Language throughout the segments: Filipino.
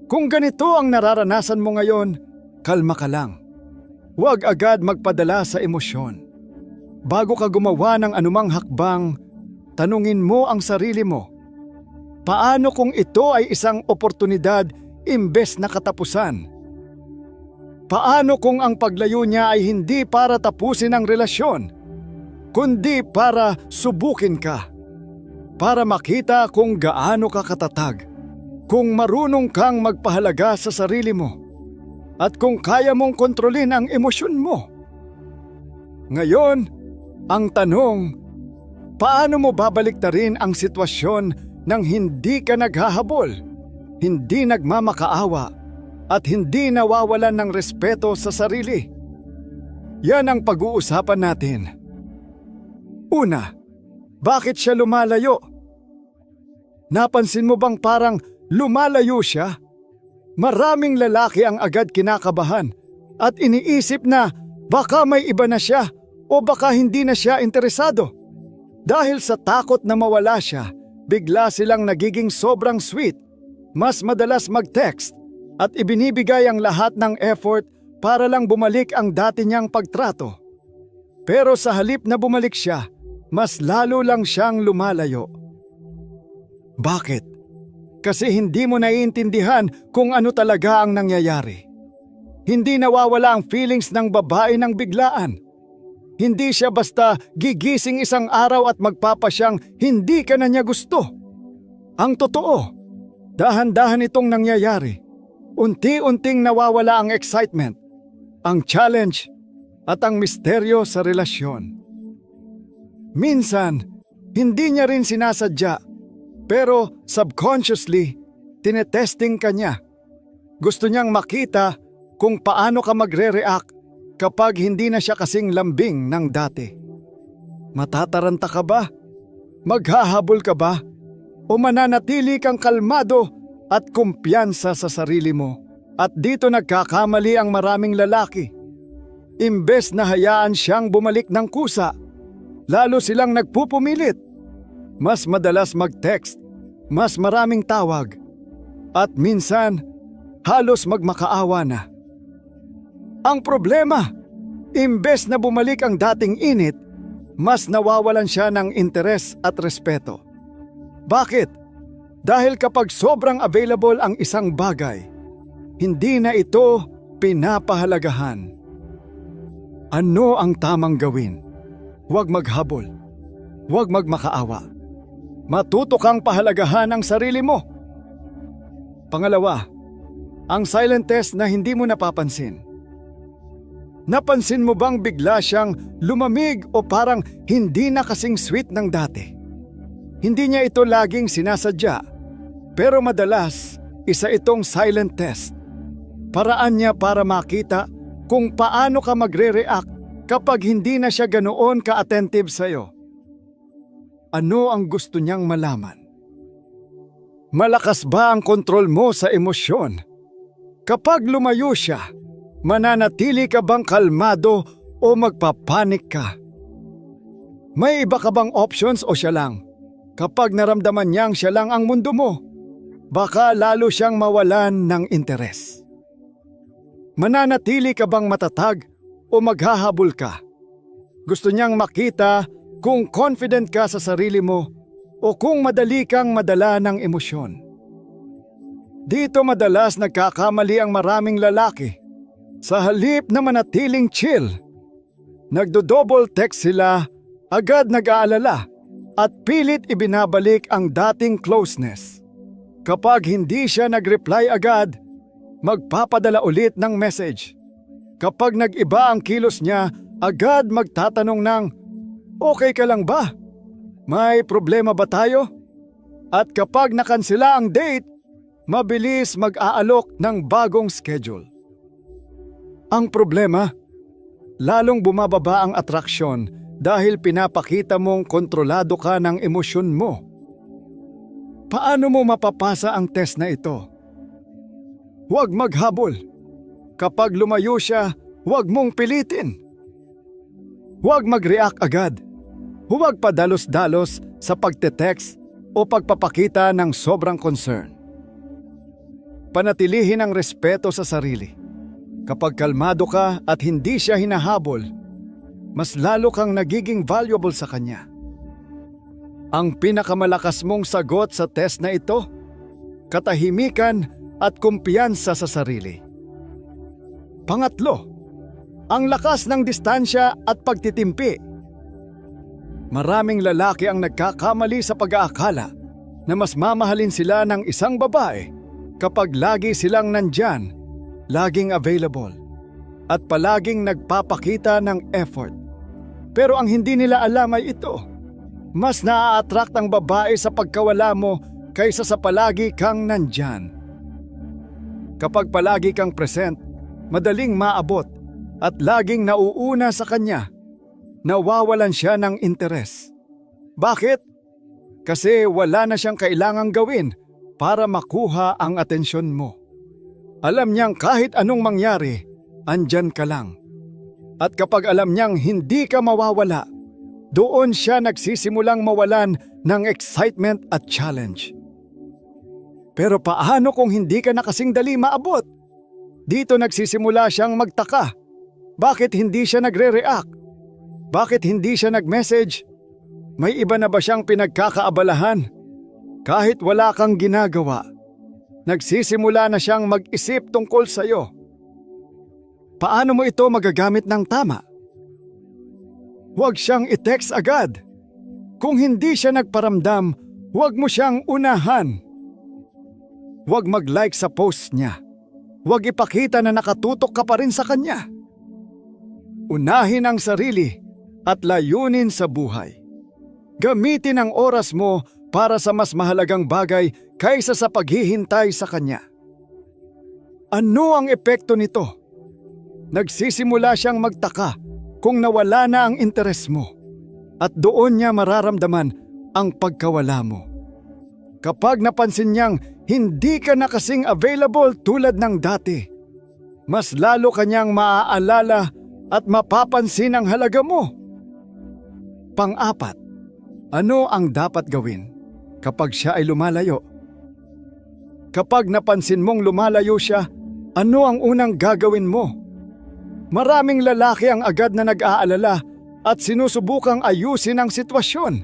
Kung ganito ang nararanasan mo ngayon, kalma ka lang. Huwag agad magpadala sa emosyon. Bago ka gumawa ng anumang hakbang, tanungin mo ang sarili mo. Paano kung ito ay isang oportunidad imbes na katapusan? Paano kung ang paglayo niya ay hindi para tapusin ang relasyon, kundi para subukin ka? Para makita kung gaano ka katatag, kung marunong kang magpahalaga sa sarili mo, at kung kaya mong kontrolin ang emosyon mo. Ngayon, ang tanong, paano mo babaliktarin ang sitwasyon nang hindi ka naghahabol, hindi nagmamakaawa, at hindi nawawalan ng respeto sa sarili? Yan ang pag-uusapan natin. Una, bakit siya lumalayo? Napansin mo bang parang lumalayo siya? Maraming lalaki ang agad kinakabahan at iniisip na baka may iba na siya o baka hindi na siya interesado. Dahil sa takot na mawala siya, bigla silang nagiging sobrang sweet, mas madalas mag-text at ibinibigay ang lahat ng effort para lang bumalik ang dati niyang pagtrato. Pero sa halip na bumalik siya, mas lalo lang siyang lumalayo. Bakit? Kasi hindi mo naiintindihan kung ano talaga ang nangyayari. Hindi nawawala ang feelings ng babae ng biglaan. Hindi siya basta gigising isang araw at magpapasyang hindi ka na niya gusto. Ang totoo, dahan-dahan itong nangyayari. Unti-unting nawawala ang excitement, ang challenge, at ang misteryo sa relasyon. Minsan, hindi niya rin sinasadya, pero subconsciously, tinetesting ka niya. Gusto niyang makita kung paano ka magre-react kapag hindi na siya kasing lambing ng dati. Matataranta ka ba? Maghahabol ka ba? O mananatili kang kalmado at kumpiyansa sa sarili mo? At dito nagkakamali ang maraming lalaki. Imbes na hayaan siyang bumalik ng kusa, lalo silang nagpupumilit. Mas madalas mag-text, mas maraming tawag, at minsan halos magmakaawa na. Ang problema, imbes na bumalik ang dating init, mas nawawalan siya ng interes at respeto. Bakit? Dahil kapag sobrang available ang isang bagay, hindi na ito pinapahalagahan. Ano ang tamang gawin? Huwag maghabol. Huwag magmakaawa. Matuto kang pahalagahan ang sarili mo. Pangalawa, ang silent test na hindi mo napapansin. Napansin mo bang bigla siyang lumamig o parang hindi na kasing sweet ng dati? Hindi niya ito laging sinasadya, pero madalas isa itong silent test. Paraan niya para makita kung paano ka magre-react kapag hindi na siya ganoon ka-attentive sa'yo. Ano ang gusto niyang malaman? Malakas ba ang kontrol mo sa emosyon? Kapag lumayo siya, mananatili ka bang kalmado o magpapanik ka? May iba ka bang options o siya lang? Kapag naramdaman niyang siya lang ang mundo mo, baka lalo siyang mawalan ng interes. Mananatili ka bang matatag o maghahabol ka? Gusto niyang makita kung confident ka sa sarili mo o kung madali kang madala ng emosyon. Dito madalas nagkakamali ang maraming lalaki. Sa halip na manatiling chill, nagdo-double text sila, agad nag-aalala at pilit ibinabalik ang dating closeness. Kapag hindi siya nag-reply agad, magpapadala ulit ng message. Kapag nag-iba ang kilos niya, agad magtatanong ng, "Okay ka lang ba? May problema ba tayo?" At kapag nakansela ang date, mabilis mag-aalok ng bagong schedule. Ang problema, lalong bumababa ang atraksyon dahil pinapakita mong kontrolado ka ng emosyon mo. Paano mo mapapasa ang test na ito? Huwag maghabol. Kapag lumayo siya, huwag mong pilitin. Huwag mag-react agad. Huwag padalos-dalos sa pagte-text o pagpapakita ng sobrang concern. Panatilihin ang respeto sa sarili. Kapag kalmado ka at hindi siya hinahabol, mas lalo kang nagiging valuable sa kanya. Ang pinakamalakas mong sagot sa test na ito, katahimikan at kumpiyansa sa sarili. Pangatlo, ang lakas ng distansya at pagtitimpi. Maraming lalaki ang nagkakamali sa pag-aakala na mas mamahalin sila ng isang babae kapag lagi silang nandyan, laging available, at palaging nagpapakita ng effort. Pero ang hindi nila alam ay ito, mas naa-attract ang babae sa pagkawala mo kaysa sa palagi kang nandyan. Kapag palagi kang present, madaling maabot at laging nauuna sa kanya, nawawalan siya ng interes. Bakit? Kasi wala na siyang kailangang gawin para makuha ang atensyon mo. Alam niyang kahit anong mangyari, andyan ka lang. At kapag alam niyang hindi ka mawawala, doon siya nagsisimulang mawalan ng excitement at challenge. Pero paano kung hindi ka na kasing dali maabot? Dito nagsisimula siyang magtaka. Bakit hindi siya nagre-react? Bakit hindi siya nag-message? May iba na ba siyang pinagkakaabalahan? Kahit wala kang ginagawa, nagsisimula na siyang mag-isip tungkol sa'yo. Paano mo ito magagamit ng tama? Huwag siyang i-text agad. Kung hindi siya nagparamdam, huwag mo siyang unahan. Huwag mag-like sa post niya. Huwag ipakita na nakatutok ka pa rin sa kanya. Unahin ang sarili at layunin sa buhay. Gamitin ang oras mo para sa mas mahalagang bagay kaysa sa paghihintay sa kanya. Ano ang epekto nito? Nagsisimula siyang magtaka kung nawala na ang interes mo at doon niya mararamdaman ang pagkawala mo. Kapag napansin niyang hindi ka na kasing available tulad ng dati, mas lalo kanyang maaalala at mapapansin ang halaga mo. Pang-apat, ano ang dapat gawin kapag siya ay lumalayo? Kapag napansin mong lumalayo siya, ano ang unang gagawin mo? Maraming lalaki ang agad na nag-aalala at sinusubukang ayusin ang sitwasyon.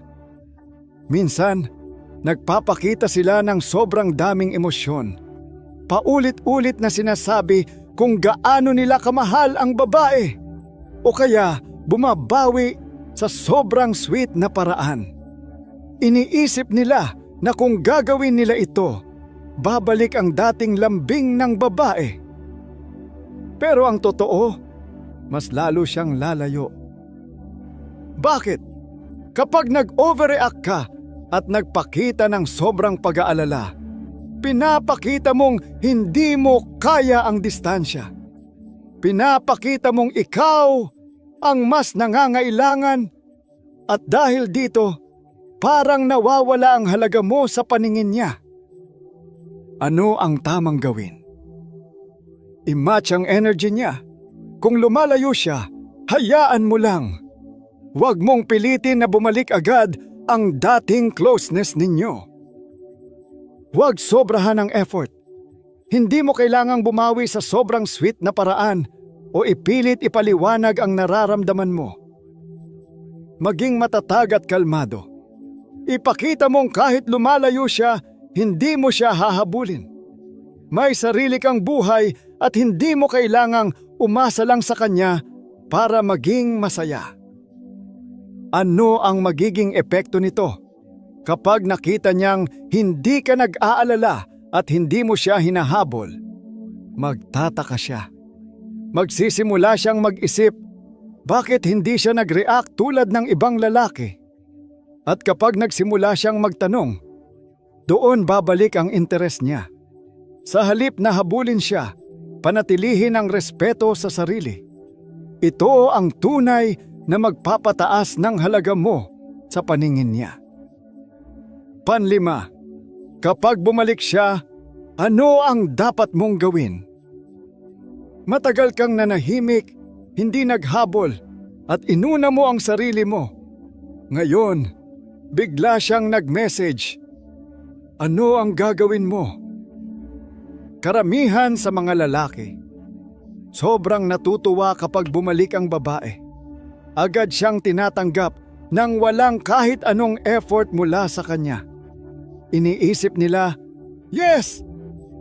Minsan, nagpapakita sila ng sobrang daming emosyon. Paulit-ulit na sinasabi kung gaano nila kamahal ang babae. O kaya bumabawi sa sobrang sweet na paraan. Iniisip nila na kung gagawin nila ito, babalik ang dating lambing ng babae. Pero ang totoo, mas lalo siyang lalayo. Bakit? Kapag nag-overreact ka at nagpakita ng sobrang pag-aalala, pinapakita mong hindi mo kaya ang distansya. Pinapakita mong ikaw ang mas nangangailangan at dahil dito, parang nawawala ang halaga mo sa paningin niya. Ano ang tamang gawin? I-match ang energy niya. Kung lumalayo siya, hayaan mo lang. Huwag mong pilitin na bumalik agad ang dating closeness ninyo. Huwag sobrahan ng effort. Hindi mo kailangang bumawi sa sobrang sweet na paraan o ipilit ipaliwanag ang nararamdaman mo. Maging matatag at kalmado. Ipakita mong kahit lumalayo siya, hindi mo siya hahabulin. May sarili kang buhay at hindi mo kailangang umasa lang sa kanya para maging masaya. Ano ang magiging epekto nito? Kapag nakita niyang hindi ka nag-aalala at hindi mo siya hinahabol, magtataka siya. Magsisimula siyang mag-isip, bakit hindi siya nag-react tulad ng ibang lalaki? At kapag nagsimula siyang magtanong, doon babalik ang interes niya. Sa halip na habulin siya, panatilihin ang respeto sa sarili. Ito ang tunay na magpapataas ng halaga mo sa paningin niya. Panlima, kapag bumalik siya, ano ang dapat mong gawin? Matagal kang nanahimik, hindi naghabol, at inuna mo ang sarili mo. Ngayon, bigla siyang nag-message. Ano ang gagawin mo? Karamihan sa mga lalaki, sobrang natutuwa kapag bumalik ang babae. Agad siyang tinatanggap nang walang kahit anong effort mula sa kanya. Iniisip nila, yes,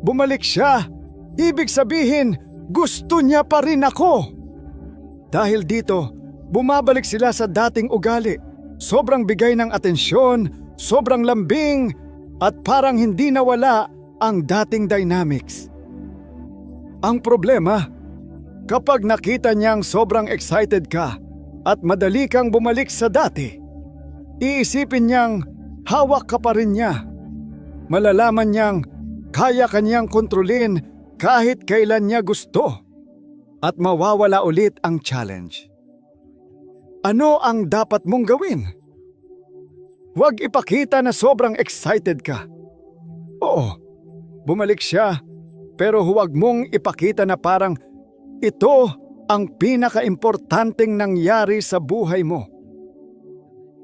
bumalik siya. Ibig sabihin, gusto niya pa rin ako. Dahil dito, bumabalik sila sa dating ugali. Sobrang bigay ng atensyon, sobrang lambing, at parang hindi nawala ang dating dynamics. Ang problema, kapag nakita niyang sobrang excited ka at madali kang bumalik sa dati, iisipin niyang hawak ka pa rin niya. Malalaman niyang kaya kanyang kontrolin kahit kailan niya gusto at mawawala ulit ang challenge. Ano ang dapat mong gawin? Huwag ipakita na sobrang excited ka. Oo, bumalik siya, pero huwag mong ipakita na parang ito ang pinaka-importanteng nangyari sa buhay mo.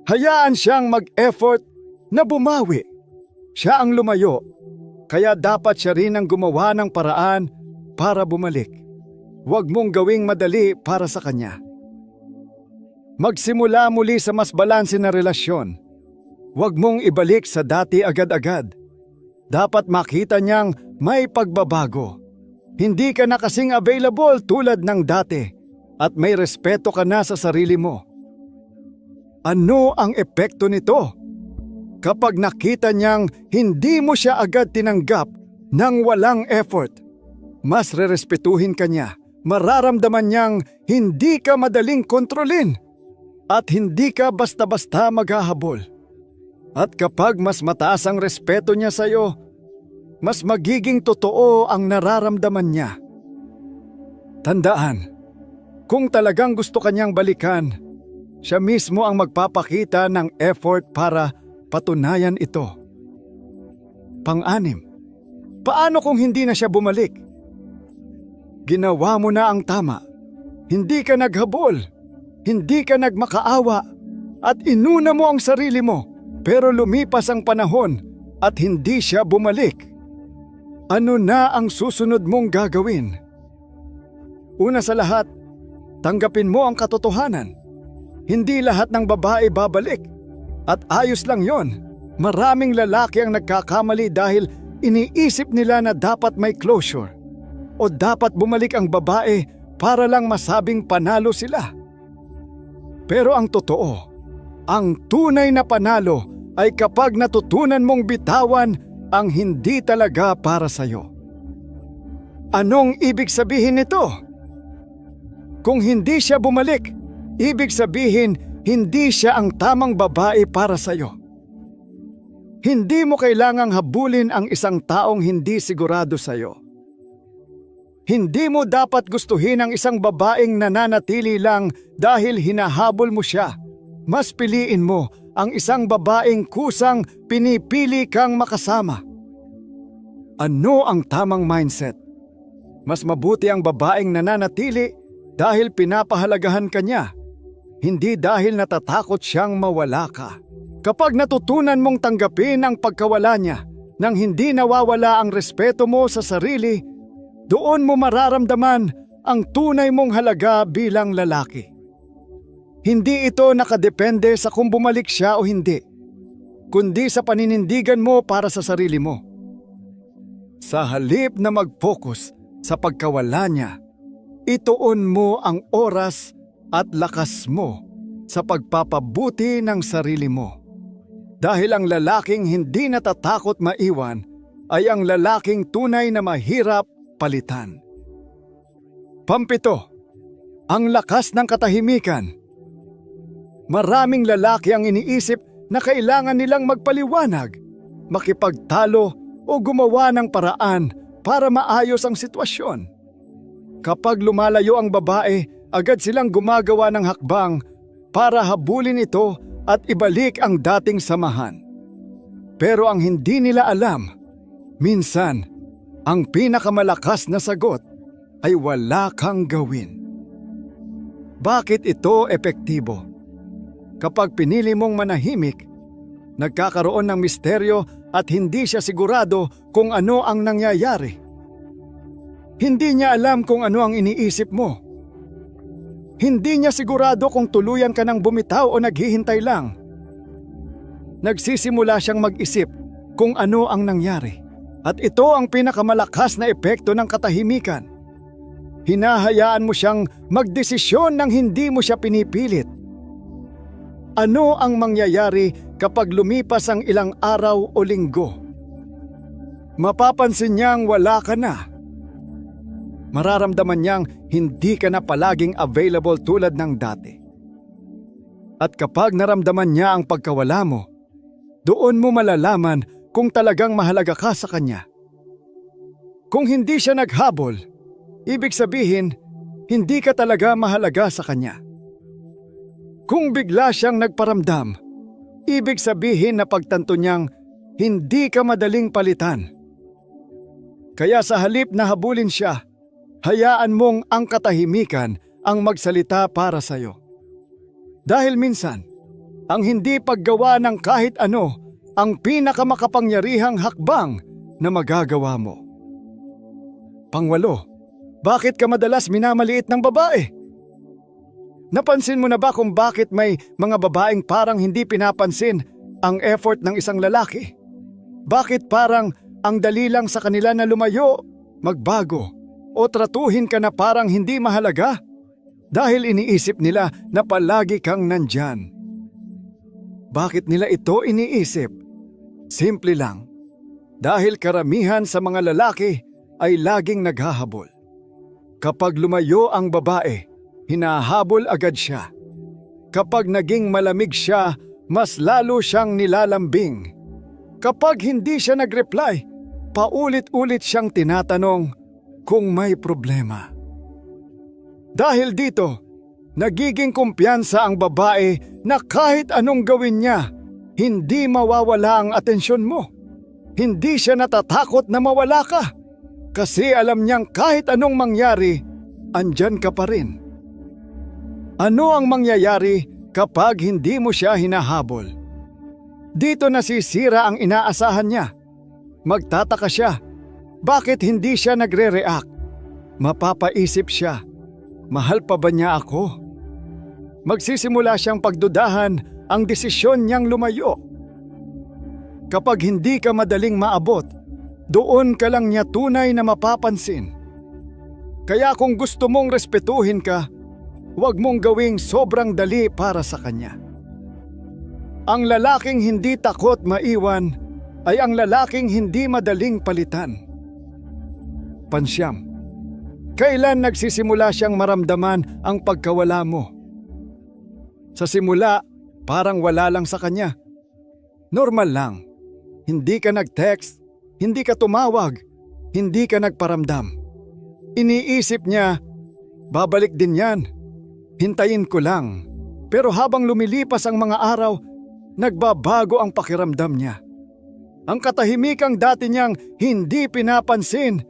Hayaan siyang mag-effort na bumawi. Siya ang lumayo, kaya dapat siya rin ang gumawa ng paraan para bumalik. Huwag mong gawing madali para sa kanya. Magsimula muli sa mas balanse na relasyon. Huwag mong ibalik sa dati agad-agad. Dapat makita niyang may pagbabago. Hindi ka na kasing available tulad ng dati at may respeto ka na sa sarili mo. Ano ang epekto nito? Kapag nakita niyang hindi mo siya agad tinanggap nang walang effort, mas rerespetuhin ka niya. Mararamdaman niyang hindi ka madaling kontrolin at hindi ka basta-basta maghahabol. At kapag mas mataas ang respeto niya sa iyo, mas magiging totoo ang nararamdaman niya. Tandaan, kung talagang gusto kanyang balikan, siya mismo ang magpapakita ng effort para patunayan ito. Pang-anim, paano kung hindi na siya bumalik? Ginawa mo na ang tama. Hindi ka naghabol, hindi ka nagmakaawa, at inuna mo ang sarili mo, pero lumipas ang panahon at hindi siya bumalik. Ano na ang susunod mong gagawin? Una sa lahat, tanggapin mo ang katotohanan. Hindi lahat ng babae babalik. At ayos lang yon. Maraming lalaki ang nagkakamali dahil iniisip nila na dapat may closure. O dapat bumalik ang babae para lang masabing panalo sila. Pero ang totoo, ang tunay na panalo ay kapag natutunan mong bitawan ang hindi talaga para sa'yo. Anong ibig sabihin nito? Kung hindi siya bumalik, ibig sabihin hindi siya ang tamang babae para sa'yo. Hindi mo kailangang habulin ang isang taong hindi sigurado sa'yo. Hindi mo dapat gustuhin ang isang babaeng nananatili lang dahil hinahabol mo siya. Mas piliin mo ang isang babaeng kusang pinipili kang makasama. Ano ang tamang mindset? Mas mabuti ang babaeng nananatili dahil pinapahalagahan ka niya, hindi dahil natatakot siyang mawala ka. Kapag natutunan mong tanggapin ang pagkawala niya nang hindi nawawala ang respeto mo sa sarili, doon mo mararamdaman ang tunay mong halaga bilang lalaki. Hindi ito nakadepende sa kung bumalik siya o hindi, kundi sa paninindigan mo para sa sarili mo. Sa halip na mag-focus sa pagkawala niya, ituon mo ang oras at lakas mo sa pagpapabuti ng sarili mo. Dahil ang lalaking hindi natatakot maiwan ay ang lalaking tunay na mahirap palitan. Pampito, ang lakas ng katahimikan. Maraming lalaki ang iniisip na kailangan nilang magpaliwanag, makipagtalo o gumawa ng paraan para maayos ang sitwasyon. Kapag lumalayo ang babae, agad silang gumagawa ng hakbang para habulin ito at ibalik ang dating samahan. Pero ang hindi nila alam, minsan, ang pinakamalakas na sagot ay wala kang gawin. Bakit ito epektibo? Kapag pinili mong manahimik, nagkakaroon ng misteryo at hindi siya sigurado kung ano ang nangyayari. Hindi niya alam kung ano ang iniisip mo. Hindi niya sigurado kung tuluyan ka ng bumitaw o naghihintay lang. Nagsisimula siyang mag-isip kung ano ang nangyari. At ito ang pinakamalakas na epekto ng katahimikan. Hinahayaan mo siyang magdesisyon nang hindi mo siya pinipilit. Ano ang mangyayari kapag lumipas ang ilang araw o linggo? Mapapansin niyang wala ka na. Mararamdaman niyang hindi ka na palaging available tulad ng dati. At kapag naramdaman niya ang pagkawala mo, doon mo malalaman kung talagang mahalaga ka sa kanya. Kung hindi siya naghabol, ibig sabihin, hindi ka talaga mahalaga sa kanya. Kung bigla siyang nagparamdam, ibig sabihin na pagtanto niyang hindi ka madaling palitan. Kaya sa halip na habulin siya, hayaan mong ang katahimikan ang magsalita para sa'yo. Dahil minsan, ang hindi paggawa ng kahit ano ang pinakamakapangyarihang hakbang na magagawa mo. Pangwalo, bakit ka madalas minamaliit ng babae? Napansin mo na ba kung bakit may mga babaeng parang hindi pinapansin ang effort ng isang lalaki? Bakit parang ang dali lang sa kanila na lumayo, magbago, o tratuhin ka na parang hindi mahalaga? Dahil iniisip nila na palagi kang nandyan. Bakit nila ito iniisip? Simple lang. Dahil karamihan sa mga lalaki ay laging naghahabol. Kapag lumayo ang babae, hinahabol agad siya. Kapag naging malamig siya, mas lalo siyang nilalambing. Kapag hindi siya nag-reply, paulit-ulit siyang tinatanong kung may problema. Dahil dito, nagiging kumpiyansa ang babae na kahit anong gawin niya, hindi mawawala ang atensyon mo. Hindi siya natatakot na mawala ka. Kasi alam niyang kahit anong mangyari, andyan ka pa rin. Ano ang mangyayari kapag hindi mo siya hinahabol? Dito nasisira ang inaasahan niya. Magtataka siya. Bakit hindi siya nagre-react? Mapapaisip siya. Mahal pa ba niya ako? Magsisimula siyang pagdudahan ang desisyon niyang lumayo. Kapag hindi ka madaling maabot, doon ka lang niya tunay na mapapansin. Kaya kung gusto mong respetuhin ka, huwag mong gawing sobrang dali para sa kanya. Ang lalaking hindi takot maiwan ay ang lalaking hindi madaling palitan. Pansyam, kailan nagsisimula siyang maramdaman ang pagkawala mo? Sa simula, parang wala lang sa kanya. Normal lang. Hindi ka nag-text, hindi ka tumawag, hindi ka nagparamdam. Iniisip niya, babalik din yan. Hintayin ko lang. Pero habang lumilipas ang mga araw, nagbabago ang pakiramdam niya. Ang katahimikang dati niyang hindi pinapansin,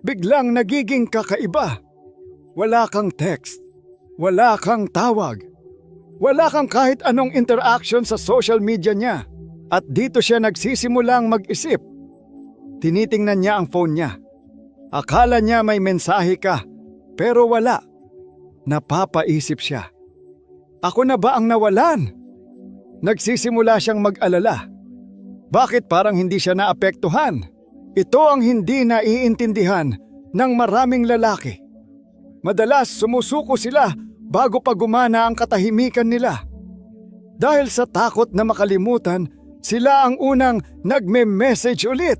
biglang nagiging kakaiba. Wala kang text, wala kang tawag, wala kang kahit anong interaction sa social media niya. At dito siya nagsisimulang mag-isip. Tinitingnan niya ang phone niya. Akala niya may mensahe ka, pero wala. Napapaisip siya. Ako na ba ang nawalan? Nagsisimula siyang mag-alala. Bakit parang hindi siya naapektuhan? Ito ang hindi naiintindihan ng maraming lalaki. Madalas sumusuko sila bago pa gumana ang katahimikan nila. Dahil sa takot na makalimutan, sila ang unang nagme-message ulit.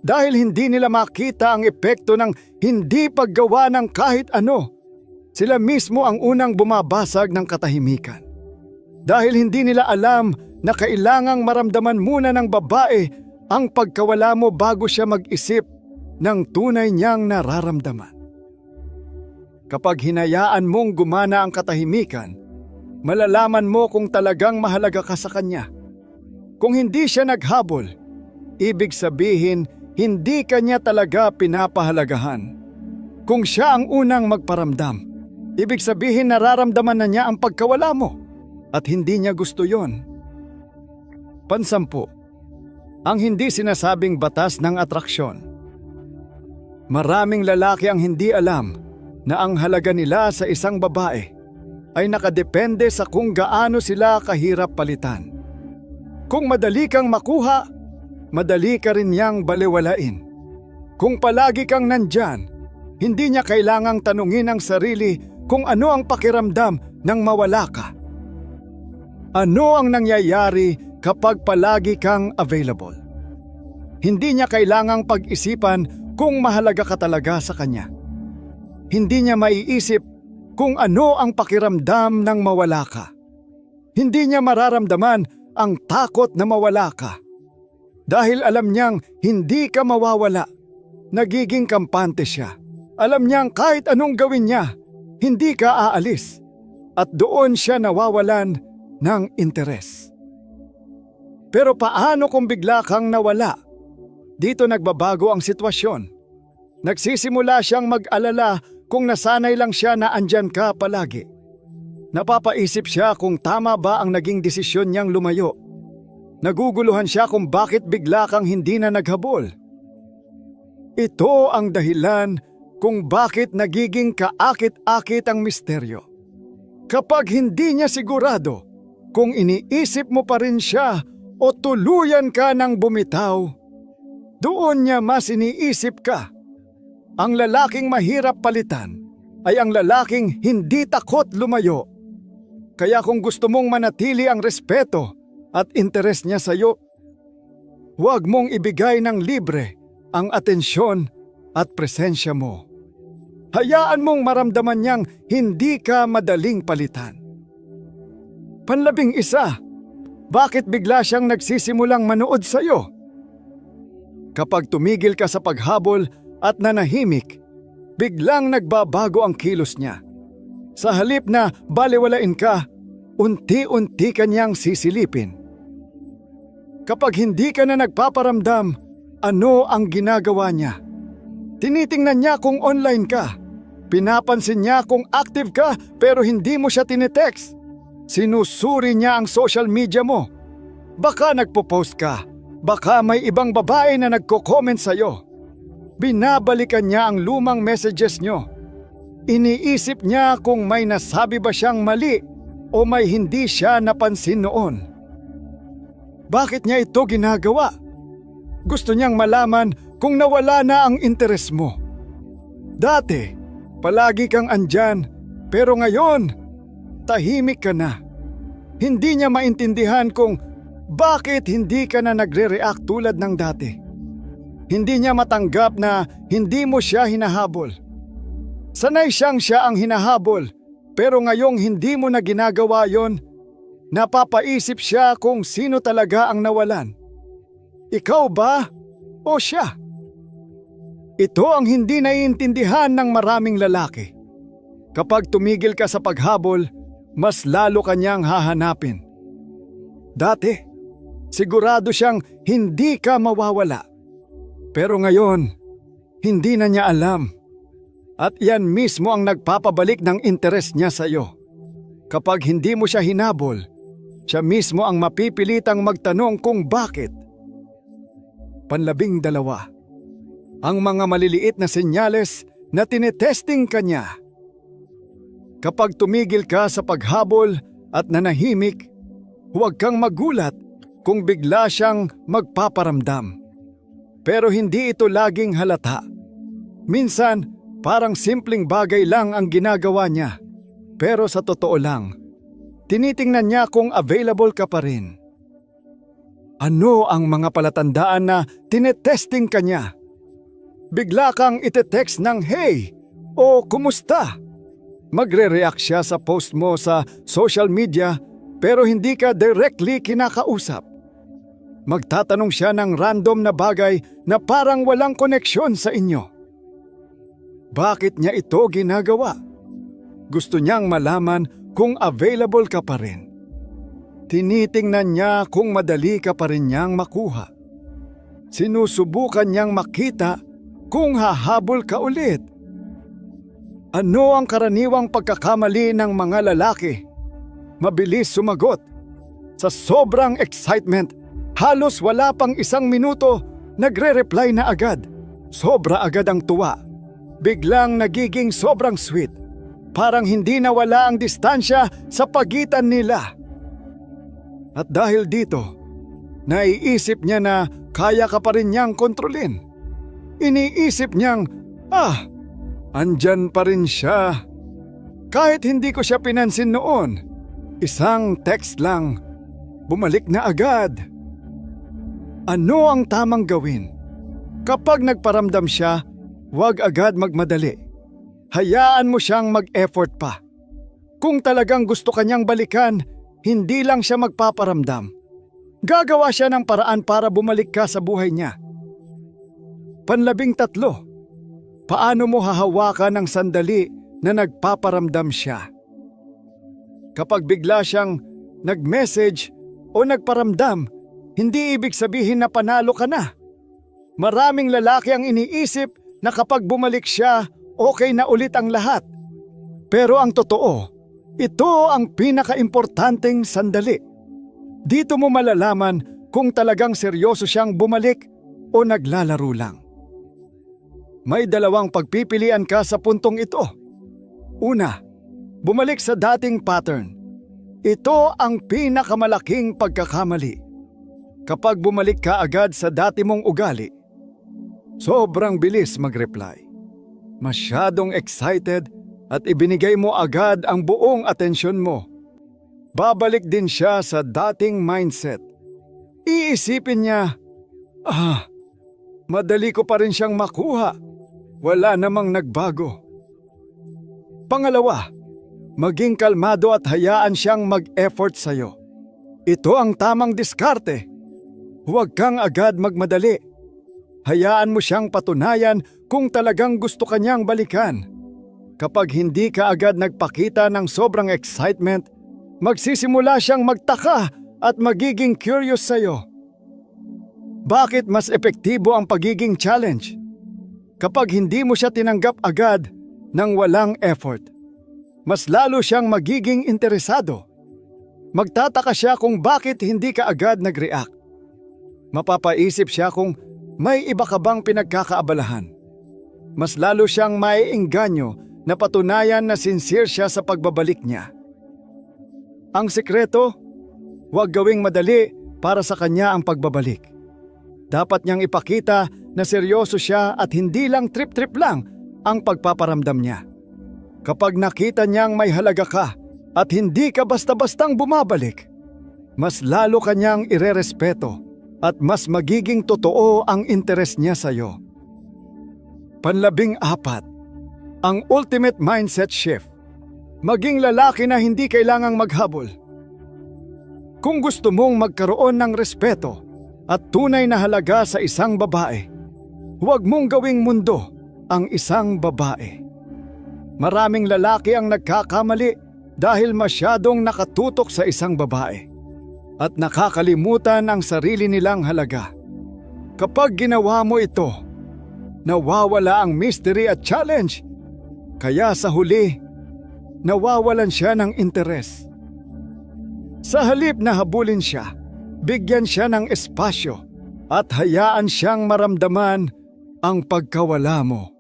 Dahil hindi nila makita ang epekto ng hindi paggawa ng kahit ano, sila mismo ang unang bumabasag ng katahimikan. Dahil hindi nila alam na kailangang maramdaman muna ng babae ang pagkawala mo bago siya mag-isip ng tunay niyang nararamdaman. Kapag hinayaan mong gumana ang katahimikan, malalaman mo kung talagang mahalaga ka sa kanya. Kung hindi siya naghabol, ibig sabihin hindi kanya talaga pinapahalagahan. Kung siya ang unang magparamdam, ibig sabihin nararamdaman na niya ang pagkawala mo at hindi niya gusto yon. Pansampu, ang hindi sinasabing batas ng atraksyon. Maraming lalaki ang hindi alam na ang halaga nila sa isang babae ay nakadepende sa kung gaano sila kahirap palitan. Kung madali kang makuha, madali ka rin niyang balewalain. Kung palagi kang nandyan, hindi niya kailangang tanungin ang sarili kung ano ang pakiramdam nang mawala ka. Ano ang nangyayari kapag palagi kang available? Hindi niya kailangang pag-isipan kung mahalaga ka talaga sa kanya. Hindi niya maiisip kung ano ang pakiramdam nang mawala ka. Hindi niya mararamdaman ang takot na mawala ka. Dahil alam niyang hindi ka mawawala, nagiging kampante siya. Alam niyang kahit anong gawin niya, hindi ka aalis. At doon siya nawawalan ng interes. Pero paano kung bigla kang nawala? Dito nagbabago ang sitwasyon. Nagsisimula siyang mag-alala kung nasanay lang siya na andyan ka palagi. Napapaisip siya kung tama ba ang naging desisyon niyang lumayo. Naguguluhan siya kung bakit bigla kang hindi na naghabol. Ito ang dahilan kung bakit nagiging kaakit-akit ang misteryo. Kapag hindi niya sigurado kung iniisip mo pa rin siya o tuluyan ka ng bumitaw, doon niya mas iniisip ka. Ang lalaking mahirap palitan ay ang lalaking hindi takot lumayo. Kaya kung gusto mong manatili ang respeto at interes niya sa iyo, huwag mong ibigay ng libre ang atensyon at presensya mo. Hayaan mong maramdaman niyang hindi ka madaling palitan. Panlabing isa, bakit bigla siyang nagsisimulang manood sa iyo? Kapag tumigil ka sa paghabol at nanahimik, biglang nagbabago ang kilos niya. Sa halip na balewalain ka, unti-unti ka niyang sisilipin. Kapag hindi ka na nagpaparamdam, ano ang ginagawa niya? Tinitingnan niya kung online ka. Pinapansin niya kung active ka pero hindi mo siya tinetext. Sinusuri niya ang social media mo. Baka nagpo-post ka. Baka may ibang babae na nagko-comment sa'yo. Binabalikan niya ang lumang messages niyo. Iniisip niya kung may nasabi ba siyang mali o may hindi siya napansin noon. Bakit niya ito ginagawa? Gusto niyang malaman kung nawala na ang interes mo. Dati, palagi kang andyan, pero ngayon, tahimik ka na. Hindi niya maintindihan kung bakit hindi ka na nagre-react tulad ng dati. Hindi niya matanggap na hindi mo siya hinahabol. Sanay siyang siya ang hinahabol, pero ngayong hindi mo na ginagawa yon, napapaisip siya kung sino talaga ang nawalan. Ikaw ba o siya? Ito ang hindi naiintindihan ng maraming lalaki. Kapag tumigil ka sa paghabol, mas lalo kanyang hahanapin. Dati, sigurado siyang hindi ka mawawala. Pero ngayon, hindi na niya alam. At yan mismo ang nagpapabalik ng interes niya sa iyo. Kapag hindi mo siya hinabol, siya mismo ang mapipilitang magtanong kung bakit. Panlabing dalawa, ang mga maliliit na senyales na tinetesting ka niya. Kapag tumigil ka sa paghabol at nanahimik, huwag kang magulat kung bigla siyang magpaparamdam. Pero hindi ito laging halata. Minsan, parang simpleng bagay lang ang ginagawa niya. Pero sa totoo lang, tinitingnan niya kung available ka pa rin. Ano ang mga palatandaan na tinetesting ka niya? Bigla kang ite-text ng hey o kumusta? Magre-react siya sa post mo sa social media pero hindi ka directly kinakausap. Magtatanong siya ng random na bagay na parang walang koneksyon sa inyo. Bakit niya ito ginagawa? Gusto niyang malaman kung available ka pa rin. Tinitingnan niya kung madali ka pa rin niyang makuha. Sinusubukan niyang makita kung hahabol ka ulit. Ano ang karaniwang pagkakamali ng mga lalaki? Mabilis sumagot. Sa sobrang excitement, halos wala pang 1 minuto, nagre-reply na agad. Sobra agad ang tuwa. Biglang nagiging sobrang sweet. Parang hindi nawala ang distansya sa pagitan nila. At dahil dito, naiisip niya na kaya ka pa rin niyang kontrolin. Iniisip niyang, andyan pa rin siya. Kahit hindi ko siya pinansin noon, isang text lang, bumalik na agad. Ano ang tamang gawin? Kapag nagparamdam siya, huwag agad magmadali. Hayaan mo siyang mag-effort pa. Kung talagang gusto kanyang balikan, hindi lang siya magpaparamdam. Gagawa siya ng paraan para bumalik ka sa buhay niya. 13, paano mo hahawakan ng sandali na nagpaparamdam siya? Kapag bigla siyang nag-message o nagparamdam, hindi ibig sabihin na panalo ka na. Maraming lalaki ang iniisip na kapag bumalik siya, okay na ulit ang lahat. Pero ang totoo, ito ang pinakaimportanteng sandali. Dito mo malalaman kung talagang seryoso siyang bumalik o naglalaro lang. May dalawang pagpipilian ka sa puntong ito. Una, bumalik sa dating pattern. Ito ang pinakamalaking pagkakamali. Kapag bumalik ka agad sa dati mong ugali, sobrang bilis mag-reply. Masyadong excited at ibinigay mo agad ang buong atensyon mo. Babalik din siya sa dating mindset. Iisipin niya, madali ko pa rin siyang makuha. Wala namang nagbago. Pangalawa, maging kalmado at hayaan siyang mag-effort sa'yo. Ito ang tamang diskarte. Huwag kang agad magmadali. Hayaan mo siyang patunayan kung talagang gusto kanyang balikan. Kapag hindi ka agad nagpakita ng sobrang excitement, magsisimula siyang magtaka at magiging curious sa'yo. Bakit mas epektibo ang pagiging challenge? Kapag hindi mo siya tinanggap agad ng walang effort, mas lalo siyang magiging interesado. Magtataka siya kung bakit hindi ka agad nag-react. Mapapaisip siya kung may iba ka bang pinagkakaabalahan. Mas lalo siyang maiengganyo na patunayan na sincere siya sa pagbabalik niya. Ang sekreto, huwag gawing madali para sa kanya ang pagbabalik. Dapat niyang ipakita na seryoso siya at hindi lang trip-trip lang ang pagpaparamdam niya. Kapag nakita niyang may halaga ka at hindi ka basta-bastang bumabalik, mas lalo kanyang irerespeto at mas magiging totoo ang interes niya sa iyo. 14, ang ultimate mindset shift. Maging lalaki na hindi kailangang maghabol. Kung gusto mong magkaroon ng respeto at tunay na halaga sa isang babae, huwag mong gawing mundo ang isang babae. Maraming lalaki ang nagkakamali dahil masyadong nakatutok sa isang babae at nakakalimutan ang sarili nilang halaga. Kapag ginawa mo ito, nawawala ang mystery at challenge. Kaya sa huli, nawawalan siya ng interes. Sa halip na habulin siya, bigyan siya ng espasyo at hayaan siyang maramdaman ang pagkawala mo.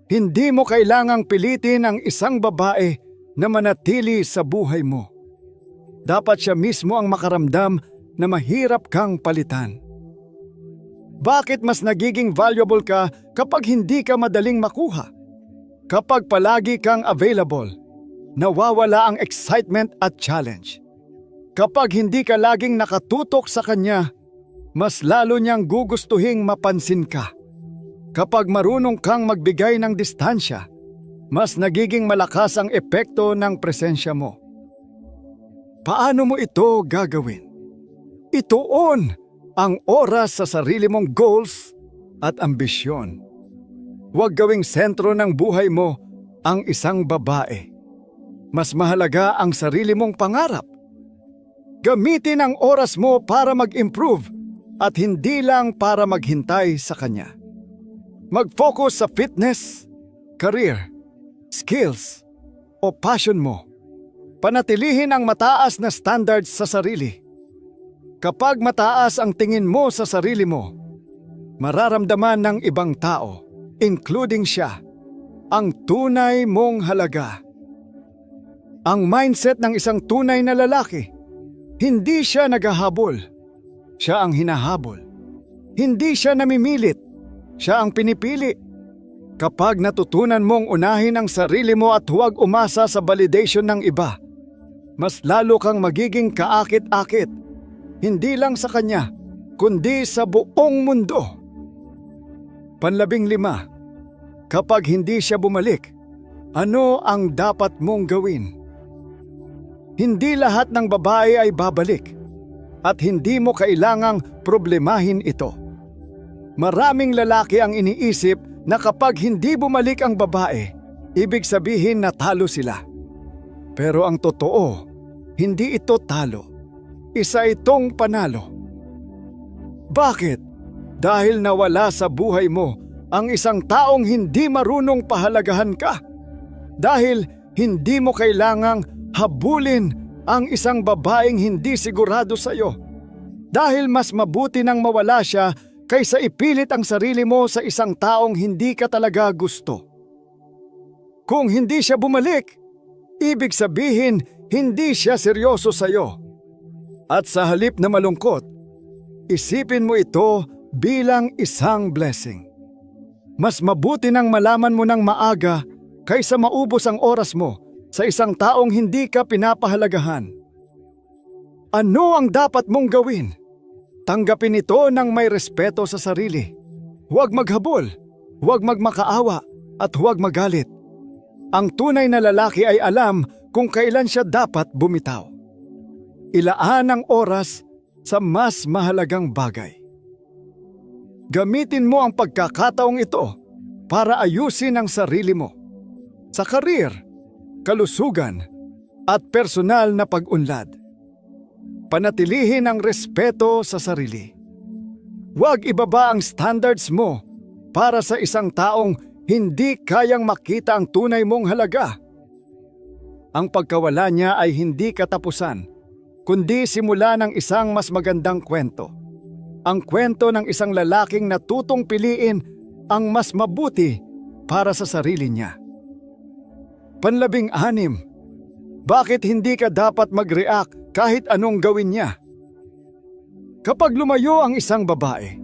Hindi mo kailangang pilitin ang isang babae na manatili sa buhay mo. Dapat siya mismo ang makaramdam na mahirap kang palitan. Bakit mas nagiging valuable ka kapag hindi ka madaling makuha? Kapag palagi kang available, nawawala ang excitement at challenge. Kapag hindi ka laging nakatutok sa kanya, mas lalo niyang gugustuhing mapansin ka. Kapag marunong kang magbigay ng distansya, mas nagiging malakas ang epekto ng presensya mo. Paano mo ito gagawin? Ituon ang oras sa sarili mong goals at ambisyon. Huwag gawing sentro ng buhay mo ang isang babae. Mas mahalaga ang sarili mong pangarap. Gamitin ang oras mo para mag-improve at hindi lang para maghintay sa kanya. Mag-focus sa fitness, career, skills o passion mo. Panatilihin ang mataas na standards sa sarili. Kapag mataas ang tingin mo sa sarili mo, Mararamdaman ng ibang tao, including siya, ang tunay mong halaga. Ang mindset ng isang tunay na lalaki, hindi siya naghahabol. Siya ang hinahabol. Hindi siya namimilit. Siya ang pinipili. Kapag natutunan mong unahin ang sarili mo at huwag umasa sa validation ng iba, mas lalo kang magiging kaakit-akit. Hindi lang sa kanya, kundi sa buong mundo. 15. Kapag hindi siya bumalik, ano ang dapat mong gawin? Hindi lahat ng babae ay babalik at hindi mo kailangang problemahin ito. Maraming lalaki ang iniisip na kapag hindi bumalik ang babae, ibig sabihin na talo sila. Pero ang totoo, hindi ito talo. Isa itong panalo. Bakit? Dahil nawala sa buhay mo ang isang taong hindi marunong pahalagahan ka. Dahil hindi mo kailangang habulin ang isang babaeng hindi sigurado sa iyo. Dahil mas mabuti nang mawala siya kaysa ipilit ang sarili mo sa isang taong hindi ka talaga gusto. Kung hindi siya bumalik, ibig sabihin hindi siya seryoso sa iyo. At sa halip na malungkot, isipin mo ito bilang isang blessing. Mas mabuti nang malaman mo ng maaga kaysa maubos ang oras mo sa isang taong hindi ka pinapahalagahan. Ano ang dapat mong gawin? Tanggapin ito ng may respeto sa sarili. Huwag maghabol, huwag magmakaawa at huwag magalit. Ang tunay na lalaki ay alam kung kailan siya dapat bumitaw. Ilaan ang oras sa mas mahalagang bagay. Gamitin mo ang pagkakataong ito para ayusin ang sarili mo sa karir, kalusugan at personal na pag-unlad. Panatilihin ang respeto sa sarili. Huwag ibaba ang standards mo para sa isang taong hindi kayang makita ang tunay mong halaga. Ang pagkawala niya ay hindi katapusan, kundi simula ng isang mas magandang kwento. Ang kwento ng isang lalaking natutong piliin ang mas mabuti para sa sarili niya. 16. Bakit hindi ka dapat mag-react kahit anong gawin niya? Kapag lumayo ang isang babae,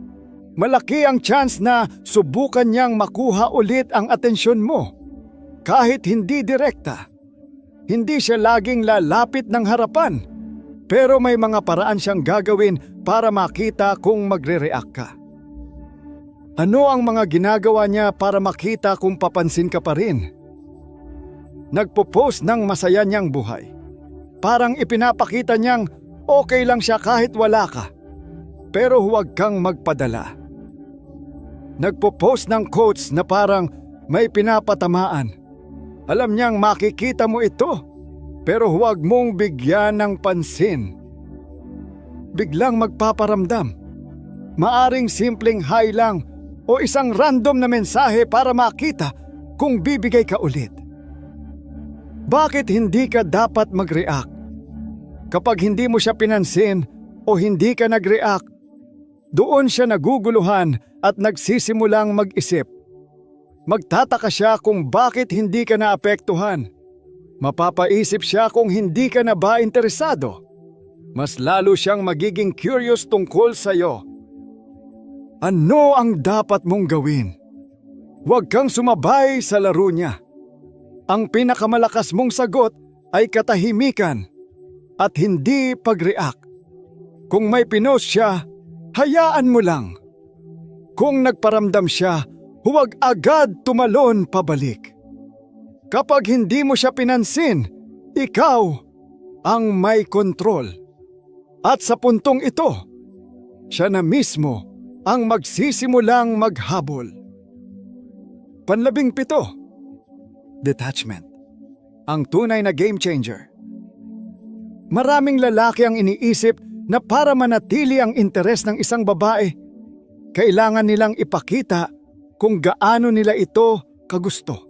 malaki ang chance na subukan niyang makuha ulit ang atensyon mo. Kahit hindi direkta. Hindi siya laging lalapit ng harapan, pero may mga paraan siyang gagawin para makita kung magre-react ka. Ano ang mga ginagawa niya para makita kung papansin ka pa rin? Nagpo-post ng masaya niyang buhay. Parang ipinapakita niyang okay lang siya kahit wala ka. Pero huwag kang magpadala. Nagpo-post ng quotes na parang may pinapatamaan. Alam niyang makikita mo ito, pero huwag mong bigyan ng pansin. Biglang magpaparamdam. Maaring simpleng hi lang o isang random na mensahe para makita kung bibigay ka ulit. Bakit hindi ka dapat mag-react? Kapag hindi mo siya pinansin o hindi ka nag-react, doon siya naguguluhan at nagsisimulang mag-isip. Magtataka siya kung bakit hindi ka naapektuhan. Mapapaisip siya kung hindi ka na ba interesado. Mas lalo siyang magiging curious tungkol sa iyo. Ano ang dapat mong gawin? Huwag kang sumabay sa laro niya. Ang pinakamalakas mong sagot ay katahimikan at hindi pag-react. Kung may pinost siya, hayaan mo lang. Kung nagparamdam siya, huwag agad tumalon pabalik. Kapag hindi mo siya pinansin, ikaw ang may kontrol. At sa puntong ito, siya na mismo ang magsisimulang maghabol. 17. Detachment. Ang tunay na game changer. Maraming lalaki ang iniisip na para manatili ang interes ng isang babae, kailangan nilang ipakita kung gaano nila ito kagusto.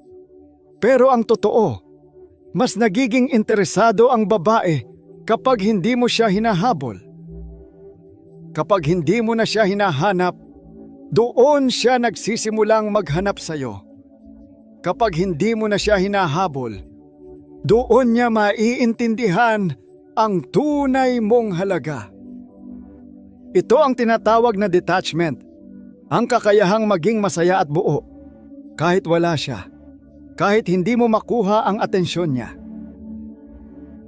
Pero ang totoo, mas nagiging interesado ang babae kapag hindi mo siya hinahabol. Kapag hindi mo na siya hinahanap, Doon siya nagsisimulang maghanap sa'yo. Kapag hindi mo na siya hinahabol, doon niya maiintindihan ang tunay mong halaga. Ito ang tinatawag na detachment, ang kakayahang maging masaya at buo, kahit wala siya, kahit hindi mo makuha ang atensyon niya.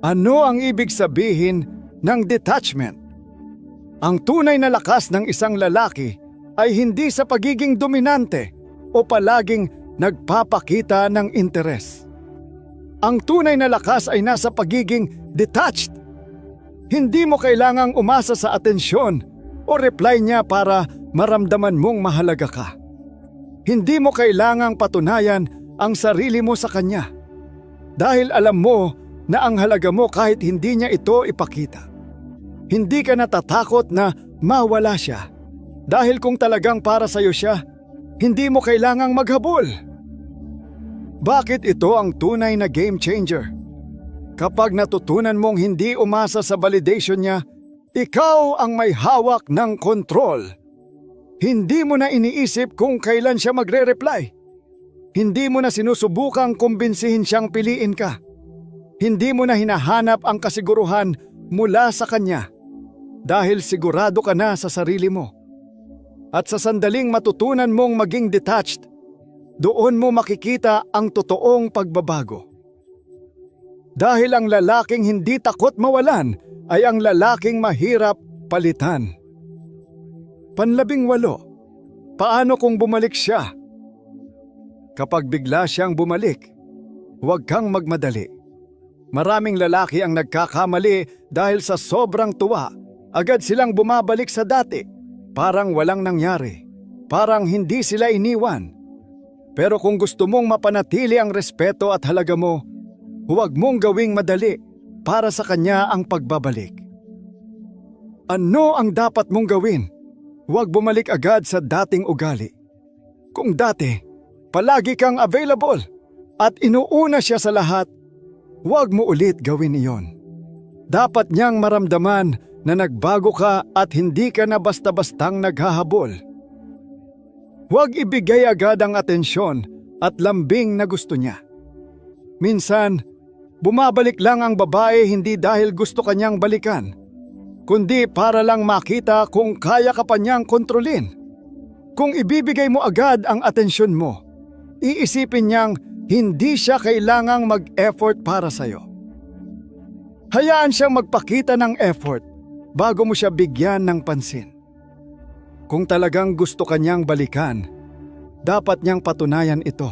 Ano ang ibig sabihin ng detachment? Ang tunay na lakas ng isang lalaki ay hindi sa pagiging dominante o palaging nagpapakita ng interes. Ang tunay na lakas ay nasa pagiging detached. Hindi mo kailangang umasa sa atensyon o reply niya para maramdaman mong mahalaga ka. Hindi mo kailangang patunayan ang sarili mo sa kanya dahil alam mo na ang halaga mo kahit hindi niya ito ipakita. Hindi ka natatakot na mawala siya dahil kung talagang para sa'yo siya, hindi mo kailangang maghabol. Bakit ito ang tunay na game changer? Kapag natutunan mong hindi umasa sa validation niya, ikaw ang may hawak ng kontrol. Hindi mo na iniisip kung kailan siya magre-reply. Hindi mo na sinusubukang kumbinsihin siyang piliin ka. Hindi mo na hinahanap ang kasiguruhan mula sa kanya dahil sigurado ka na sa sarili mo. At sa sandaling matutunan mong maging detached, doon mo makikita ang totoong pagbabago. Dahil ang lalaking hindi takot mawalan ay ang lalaking mahirap palitan. 18. Paano kung bumalik siya? Kapag bigla siyang bumalik, huwag kang magmadali. Maraming lalaki ang nagkakamali dahil sa sobrang tuwa, agad silang bumabalik sa dati. Parang walang nangyari, parang hindi sila iniwan. Pero kung gusto mong mapanatili ang respeto at halaga mo, huwag mong gawing madali para sa kanya ang pagbabalik. Ano ang dapat mong gawin? Huwag bumalik agad sa dating ugali. Kung dati, palagi kang available at inuuna siya sa lahat, huwag mo ulit gawin iyon. Dapat niyang maramdaman na nagbago ka at hindi ka na basta-bastang naghahabol. Huwag ibigay agad ang atensyon at lambing na gusto niya. Minsan, bumabalik lang ang babae hindi dahil gusto kanyang balikan, kundi para lang makita kung kaya ka pa niyang kontrolin. Kung ibibigay mo agad ang atensyon mo, iisipin niyang hindi siya kailangang mag-effort para sa'yo. Hayaan siyang magpakita ng effort bago mo siya bigyan ng pansin. Kung talagang gusto kanyang balikan, dapat niyang patunayan ito.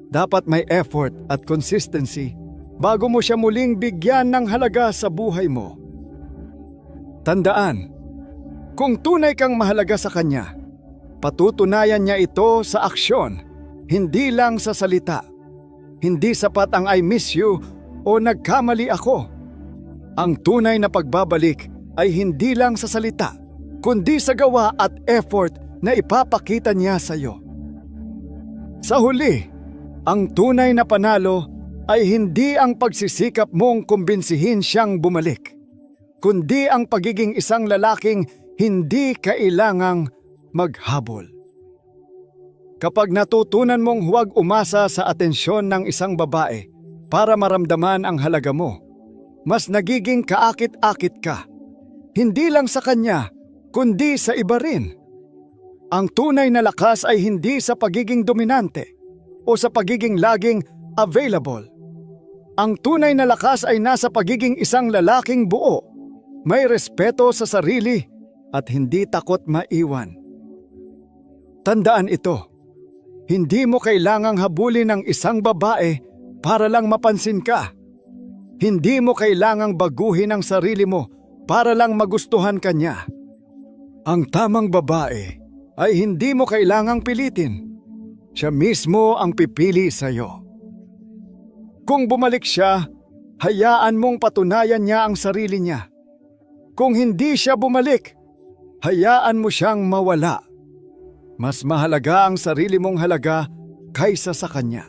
Dapat may effort at consistency bago mo siya muling bigyan ng halaga sa buhay mo. Tandaan, kung tunay kang mahalaga sa kanya, patutunayan niya ito sa aksyon, hindi lang sa salita. Hindi sapat ang I miss you o nagkamali ako. Ang tunay na pagbabalik ay hindi lang sa salita, kundi sa gawa at effort na ipapakita niya sa iyo. Sa huli, ang tunay na panalo ay hindi ang pagsisikap mong kumbinsihin siyang bumalik, kundi ang pagiging isang lalaking hindi kailangang maghabol. Kapag natutunan mong huwag umasa sa atensyon ng isang babae para maramdaman ang halaga mo, mas nagiging kaakit-akit ka. Hindi lang sa kanya, kundi sa iba rin. Ang tunay na lakas ay hindi sa pagiging dominante o sa pagiging laging available. Ang tunay na lakas ay nasa pagiging isang lalaking buo, may respeto sa sarili at hindi takot maiwan. Tandaan ito, hindi mo kailangang habulin ng isang babae para lang mapansin ka. Hindi mo kailangang baguhin ang sarili mo para lang magustuhan ka niya. Ang tamang babae ay hindi mo kailangang pilitin. Siya mismo ang pipili sa iyo. Kung bumalik siya, hayaan mong patunayan niya ang sarili niya. Kung hindi siya bumalik, hayaan mo siyang mawala. Mas mahalaga ang sarili mong halaga kaysa sa kanya.